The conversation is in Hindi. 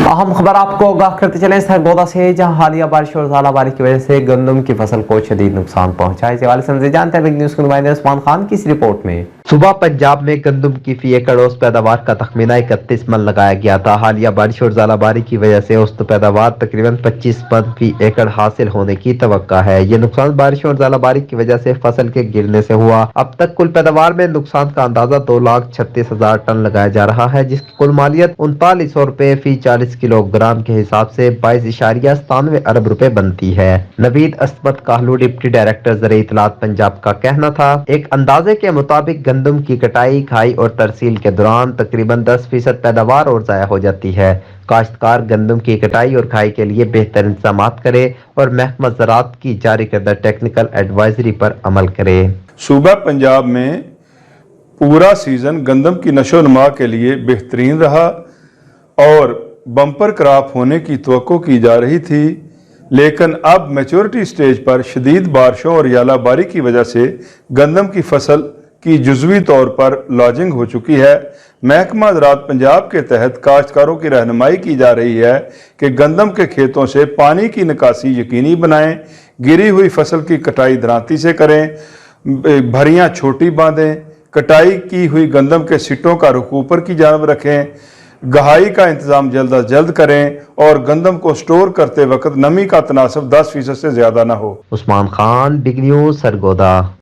अहम खबर आपको आगाह करते चले सरगोदा से, जहां हालिया बारिश और ज़ालाबारी की वजह से गंदम की फसल को शदीद नुकसान पहुंचा है। इस हवाले से मज़ीद जानते हैं बिग न्यूज़ के नुमाइंदे उस्मान खान की इस रिपोर्ट में। सुबह पंजाब में गंदम की फी एकड़ औसत पैदावार का तखमीना 31 मन लगाया गया था। हालिया बारिश और ज़ालाबारी की वजह से औसत पैदावार तकरीबन 25 मन फी एकड़ हासिल होने की तवक्का है। ये नुकसान बारिश और ज़ालाबारी की वजह से फसल के गिरने से हुआ। अब तक कुल पैदावार में नुकसान का अंदाजा 2,36,000 टन लगाया जा रहा है, जिसकी कुल मालियत 3900 रुपए फी 40 किलोग्राम के हिसाब से 22.97 अरब रुपए बनती है। नवीद अस्मत काहलू, डिप्टी डायरेक्टर ज़राई इत्तलात पंजाब का कहना था, एक अंदाजे के मुताबिक गंदम की कटाई, खाई और तरसील के दौरान तकरीबन 10% पैदावार और ज़ाया हो जाती है। काश्तकार गंदम की कटाई और खाई के लिए बेहतर इंतजाम करे और महकमा ज़राअत की जारी करदा टेक्निकल एडवाइजरी पर अमल करे। सूबा पंजाब में पूरा सीजन गंदम की नशोनुमा के लिए बेहतरीन रहा और बम्पर क्रॉप होने की तवक्को की जा रही थी, लेकिन अब मैच्योरिटी स्टेज पर शदीद बारिशों और यालाबारी की वजह से गंदम की फसल की जुज़वी तौर पर लॉजिंग हो चुकी है। महकमा ज़राअत पंजाब के तहत काश्तकारों की रहनुमाई की जा रही है कि गंदम के खेतों से पानी की निकासी यकीनी बनाएं, गिरी हुई फसल की कटाई दरांती से करें, भरियाँ छोटी बांधें, कटाई की हुई गंदम के सिट्टों का रुख ऊपर की जानब रखें, गहाई का इंतजाम जल्द अज जल्द करें और गंदम को स्टोर करते वक्त नमी का तनासब 10% से ज्यादा ना हो। Usman Khan, big news, Sargodha.